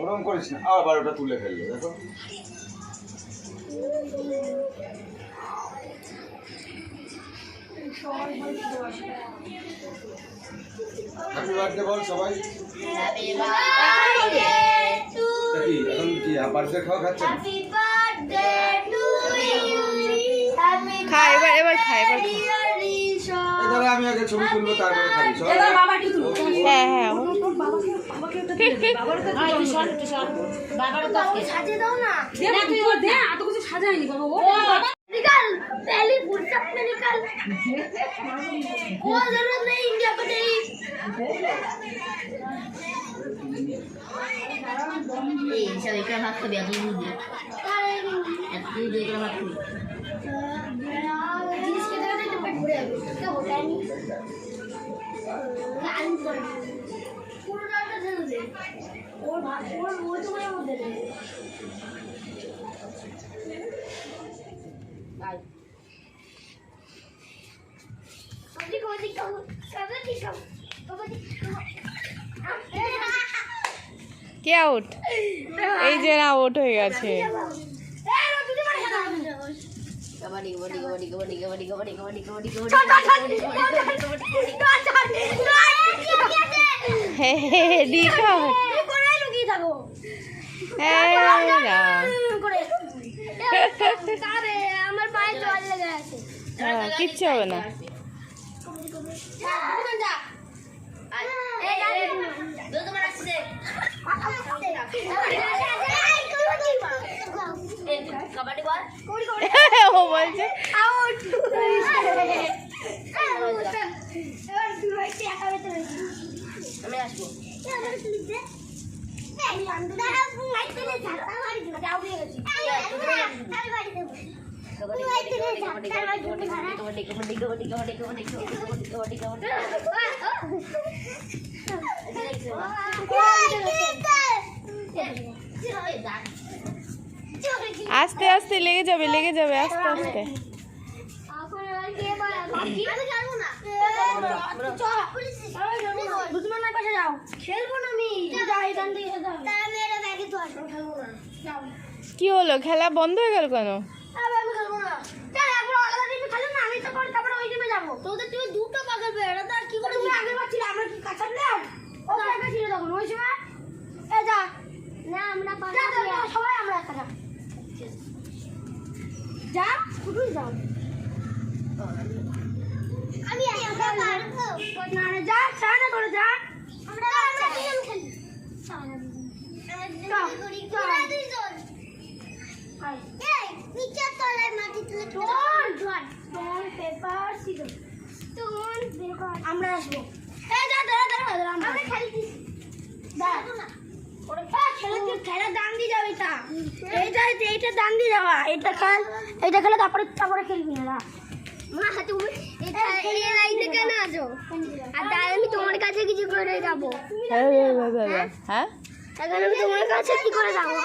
ওরকম করিস না, আবার ওটা তুলে ফেললে দেখো। হ্যাপি বার্থডে বল সবাই। হ্যাপি বার্থডে টু কি এখন কি বার্থডে খাওয়া খাচ্ছে? Happy birthday to you. খা এবার খা এবার খা। এবারে আমি আগে ছবি তুলবো তারপরে খাবি। এবার বাবাকে তুলো। হ্যাঁ হ্যাঁ বাবাকে ওটা দিয়ে দে। বাবার ওটা দিয়ে একটু সর একটু সর। বাবার কাছে সাজিয়ে দাও না। দে না তুই ওর দে, এত কিছু সাজায়নি বাবা। ও निकल पहली फुर्सत में निकल। कोई जरूरत नहीं इंडिया को नहीं। ये सब एक हाथ को बिया दूध दे। दूध एक हाथ को। जिस के तरह से पेट भरे अभी क्या होता है नहीं। कान पर पूरा डालकर दे दे। और वो तो मैं वो दे दे। কে আউট? এই যে না আউট হয়ে গেছে। কিচ্ছু হবে না। ও বলছে আউট। আমি আসবো। আস্তে আস্তে লেগে যাবে আস্তে আস্তে। কি হলো, খেলা বন্ধ হয়ে গেল কেন? দুটো পাগল বেড়া কি করে আগে পাচ্ছিল আমরা কি কাঁচা প্লেয়ার ও একা ছিল তখন ওই সময় এ যা না আমরা পাগল সবাই আমরা একা যা কুটুই যাও আমি একা পারবো না না যা সানা করে যা আমরা তিনজন খেলি সানা দুই জন আই এই নিচে তলায় মাটি তুলে tone paper scissor tone paper আমরা আসবো এই যা ধরে আমরা খেলছি দাঁড়া না ওরে খেলা দান দিয়ে যাবে এইটা দান দিয়ে যাওয়া এইটা খেলে তারপরে খেলবি না মা তুমি এটা এই লাইনে কেন আছো আর তাই আমি তোমার কাছে কিছু করে যাবো হ্যাঁ এখন আমি তোমার কাছে কি করে যাবো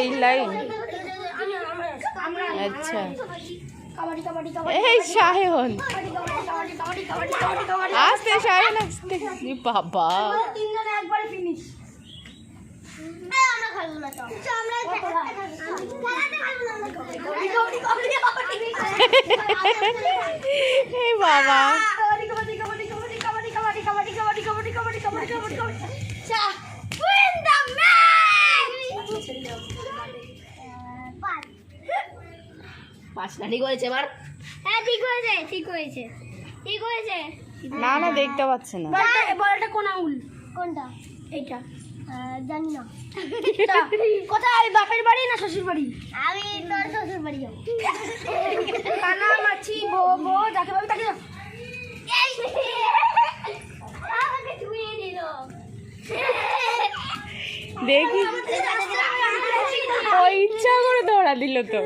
এই লাইন। আচ্ছা এই সায়ন আস্তে, সায়ন আস্তে। বাবা তিনজনে একবারে ফিনিশ। আমরা খেলবো না তো আমরা এই বাবা পাঁচটা ঠিক হয়েছে এবার। হ্যাঁ ঠিক হয়েছে। না না দেখতে পাচ্ছে না। বলটা কোন আঙুল? কোনটা? এইটা জানি না। কোথায় বাপের বাড়ি না শ্বশুর বাড়ি? আমি তোর শ্বশুর বাড়ি যাবো। কানা মাছি বো যাকে পাবি তাকে আমাকে ছুঁয়ে দিল। দেখি ও ইচ্ছা করে দৌড়া দিল তো।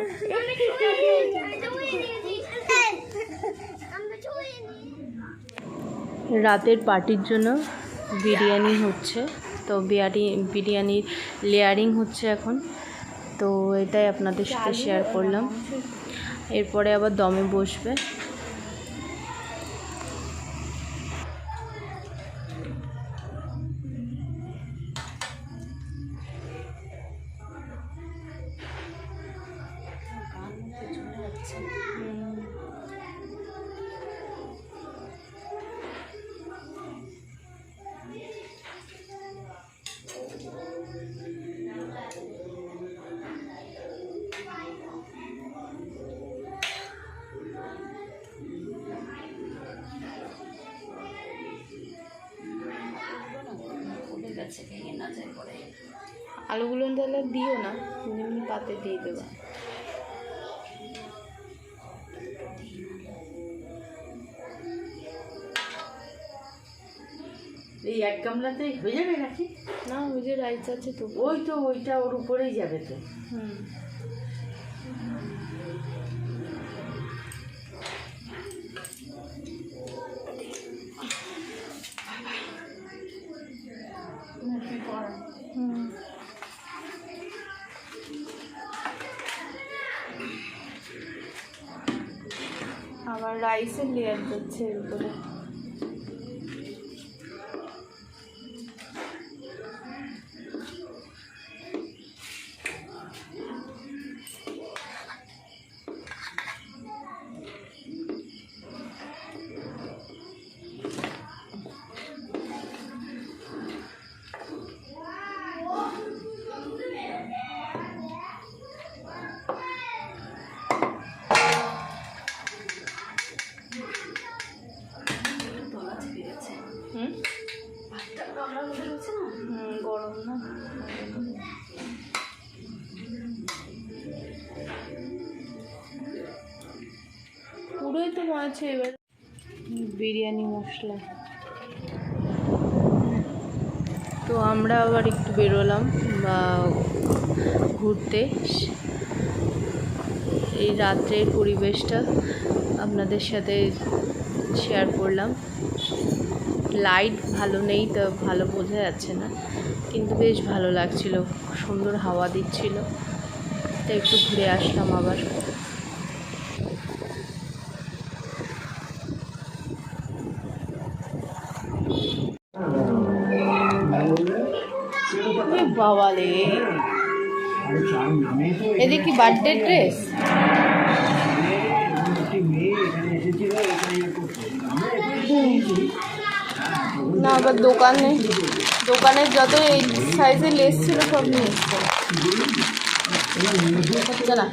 রাতের পার্টির জন্য বিরিয়ানি হচ্ছে, তো বিরিয়ানির লেয়ারিং হচ্ছে এখন, তো এটাই আপনাদের সাথে শেয়ার করলাম। এরপরে আবার দমে বসবে। গেছে ভেঙে না যায় পরে। আলুগুলো তাহলে দিও না, এমনি পাতে দিয়ে দেবা। এই এক গামলাতে হয়ে যাবে নাকি? না, ওই যে রাইস আছে তো। ওই তো ওইটা ওর উপরেই যাবে তো। হুম। হুম। আবার রাইসের লেয়ার যাচ্ছে এর উপরে। হুম, গরম না। পুরোই তো মনে হচ্ছে এবার বিরিয়ানি মশলা। তো আমরা আবার একটু বেরোলাম বা ঘুরতে। এই রাত্রের পরিবেশটা আপনাদের সাথে শেয়ার করলাম। লাইট ভালো নেই তো ভালো বোঝা যাচ্ছে না, কিন্তু বেশ ভালো লাগছিল, সুন্দর হাওয়া দিচ্ছিল, তাই একটু ঘুরে আসলাম আবার। বাবা রে, এদের কি বার্থডে ড্রেস? না, আবার দোকানের যত এই সাইজের লেস ছিল সব নিয়ে এসছে। না,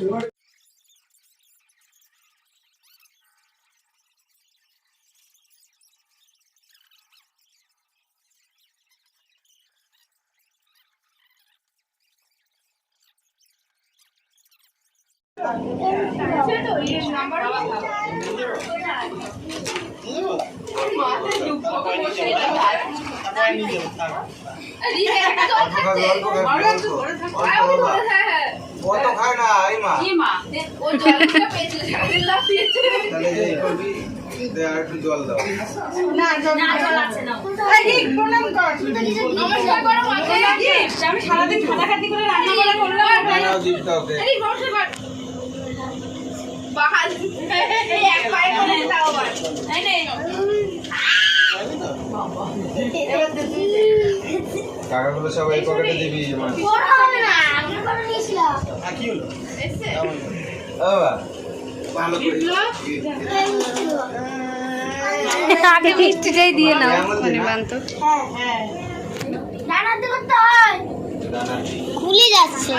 অত খায় না এই মা। তাহলে এই করবি, দে আর একটু জল দাও। আমি সারাদিন খাটাখাটি করে রান্না করা করলাম। নাও জিপটা ওকে। টাকাগুলো সব এই পকেটে দিবি মা। বড় হবে না, আমি করে নিয়েছিলাম। কি হলো? বাবা ভালো করে আগে মিষ্টিটাই দিয়ে নাও। বান্ত হ্যাঁ, দানা দিতে করতে হয়। খুলে যাচ্ছে,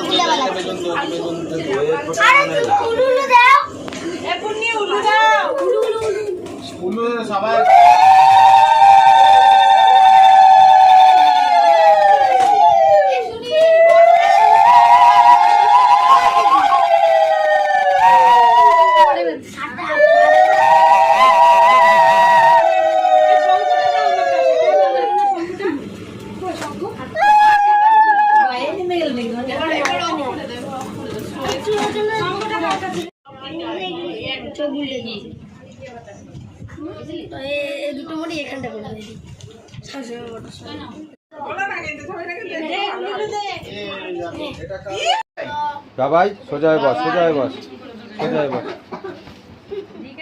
খুলে বেলাচ্ছে। আরে তুমি উলুলু দাও। এখন নিয়ে উলু দাও। উলু সবাই দুটো মুড়ি এখানটা করে দিই। বাবাই সোজা হয়ে বস, সোজা হয়ে বস, সোজা হয়ে বস।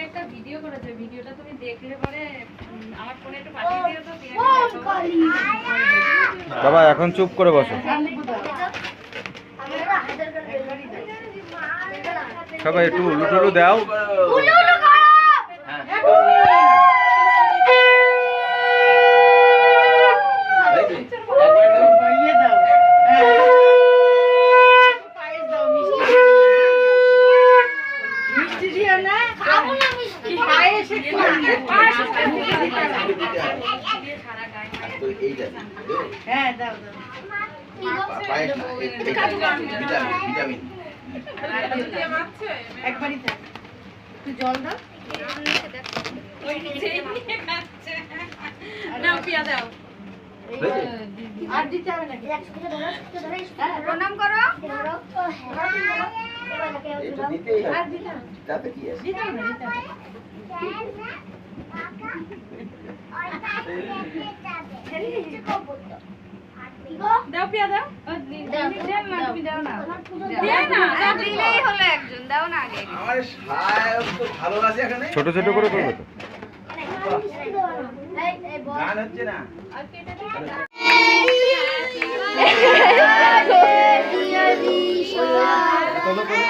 একটা ভিডিও করেছে, ভিডিওটা তুমি দেখলে পরে আমার ফোনে একটু পাঠিয়ে দিও তো। বাবা এখন চুপ করে বসো। সবাই একটু উলু টুলু দাও। হ্যাঁ দাও দাও। পায়েস না, ভিটামিন। একবারই থাক। তুই জল দাও। নাও পিয়া দাও। আর দিতে হবে নাকি? প্রণাম করো। এটা দিতেই হবে। তাতে কি আছে? দিতে হবে না, দিতে হবে। দাও পিয়া দাও। দাও না। দিলেই হলো একজন, দাও না আগে। আমার সাহেব তো ভালো আছে এখানে। ছোট ছোট করে করবে তো। গান হচ্ছে না। চলো করো।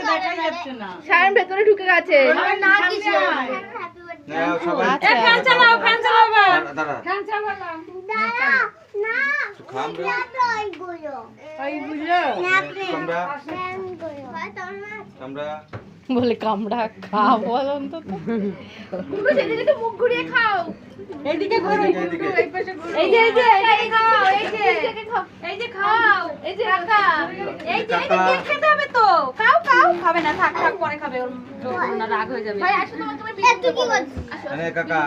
দেখা যাচ্ছে না। সায়ন ভেতরে ঢুকে গেছে। নাও সবাই। ফ্যান চালাও, ফ্যান চালাও। দাঁড়া। ফ্যান চালাও। খাম রে। ওইগুলো কামড়া। কামড়া। বলে কামড়া খা বল অন্তত। মুখ ঘুরিয়ে খাও। এইদিকে ঘোরো, এইদিকে। এই পাশে ঘোরো। এই যে খাও, এই যে খাও, এই যে কাকা, এই যে খেতে হবে তো। খাও খাও। খাবে না, থাক থাক, পরে খাবে। ওর না রাগ হয়ে যাবে। ভাই আসো তোমার আরে কাকা।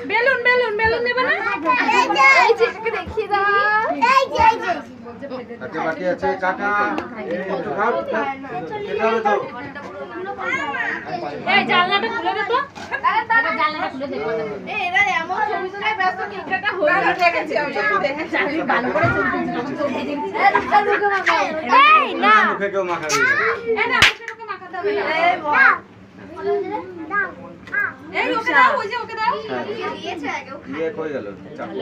বেলুন বেলুন বেলুন দেবে না? এই যে এটাকে দেখিয়ে দাও। কাকে বাকি আছে কাকা। একটু খাও। খেতে হবে তো। এই জানলাটা খুলে দে তো। জানলাটা খুলে দে। এই এরা এমন ছবি তোলায় ব্যস্ত কি একটা হয়ে গেছে। জানি ভালো করে এই না মুখে কেউ মাখাবে না। এই না, মুখে মাখাতে হবে না। এই ওকে দাও, ওই যে ওকে দাও। ইয়ে কই গেল? চাকু।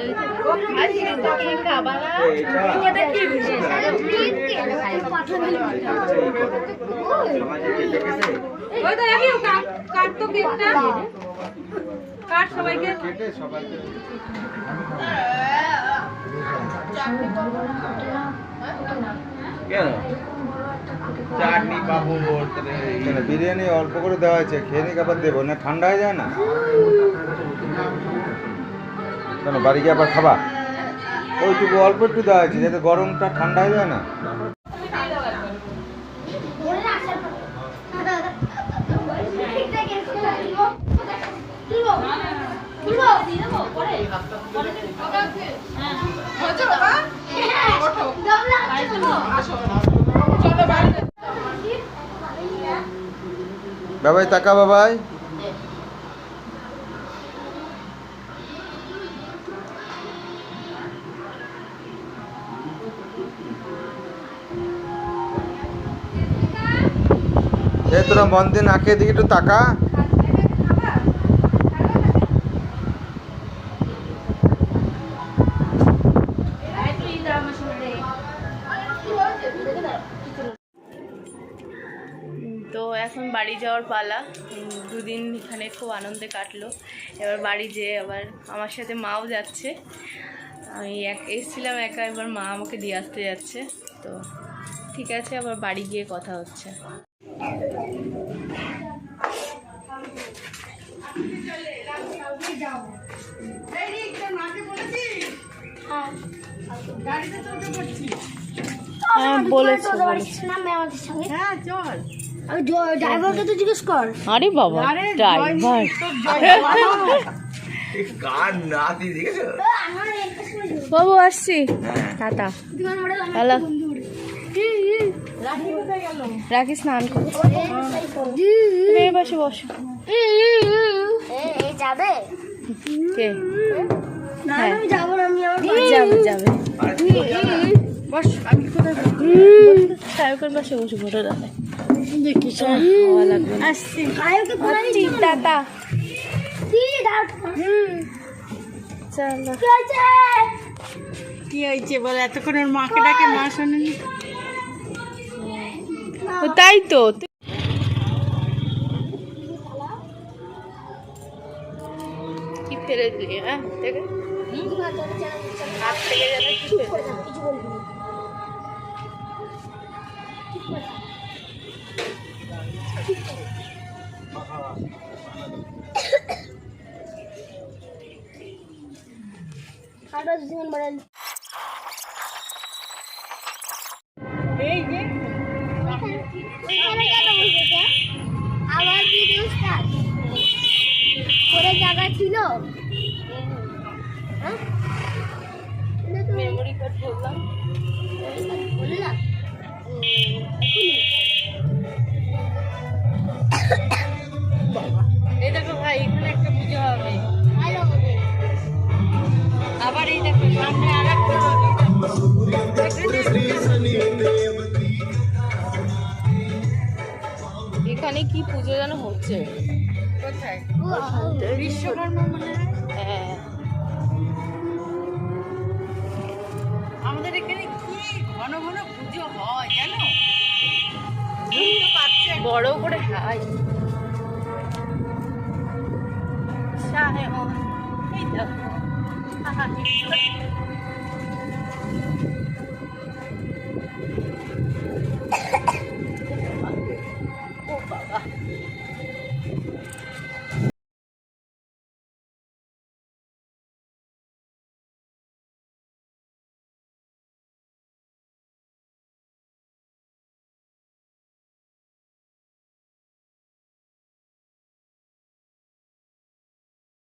এইটা এইটা। কি সমাজে কেটে কেটে। ওই তো আমি কাট তো কেকটা। কাট সবাইকে। কেটে সবাইকে। কেন? চাটনি পাপড় কেন বিরিয়ানি অল্প করে দেওয়া হয়েছে, খেয়ে নিয়ে আবার দেবো না, ঠান্ডা হয়ে যায় না? কেন বাড়ি গিয়ে আবার খাবা? ওইটুকু অল্প একটু দেওয়া হয়েছে যাতে গরমটা ঠান্ডা হয়ে যায় না। বাবাই তাকা বাবাই। এ তোরা মন দিয়ে না খেয়ে দিকে একটু তাকা। তো এখন বাড়ি যাওয়ার পালা। দুদিন এখানে খুব আনন্দে কাটলো। এবার বাড়ি যেয়ে আবার আমার সাথে মাও যাচ্ছে। আমি এসেছিলাম একা, এবার মা আমাকে দিয়ে আসতে যাচ্ছে। তো ঠিক আছে, আবার বাড়ি গিয়ে কথা হচ্ছে। হ্যাঁ বলেছি। হ্যাঁ চল। ড্রাইভারকে তো জিজ্ঞেস কর। আরে বাবা, ড্রাইভার কার নাতি দেখেছো? বাবু আসছি, টাটা। হ্যালো, রাখি স্নান করছি। তুমি এই পাশে বসো। যাবে কে? না হ্যাঁ। আমি যাবো না, আমি আমার যাবে যাবে। বস, আমি কোথায় বসবো? সায়কের পাশে বসে ফটো দেখায়। দেখি চল। হওয়া লাগবে না। আসছি। আয়ুকে বলে আসছি, টাটা। চলো। কি হয়েছে বল? এতক্ষণ ওর মাকে ডাকে, মা শোনেনি। ও তাই তো। কি ফেলে দিলি? হ্যাঁ দেখে হাত থেকে গেলে কি ফেলে দিলি? কিছু বলবি না। আরো জীবন বাড়াল এই যে ওইখানে কেন বলছে আবার ভিডিও স্টার্ট করে জায়গা ছিল হ্যাঁ মেমোরি কার্ড বললাম। বললাম এই দেখো ভাই এখানে একটা পুজো হবে, ভালো হবে আবার এই দেখো সামনে আরেকটা হবে। এখানে কি পুজো যেন হচ্ছে। কোথায়? বিশ্বকর্মা মনে হয়। হ্যাঁ, আমাদের এখানে কি ঘন ঘন পুজো হয় জানো? বুঝতে পারছে বড় করে খাই। এই দেখো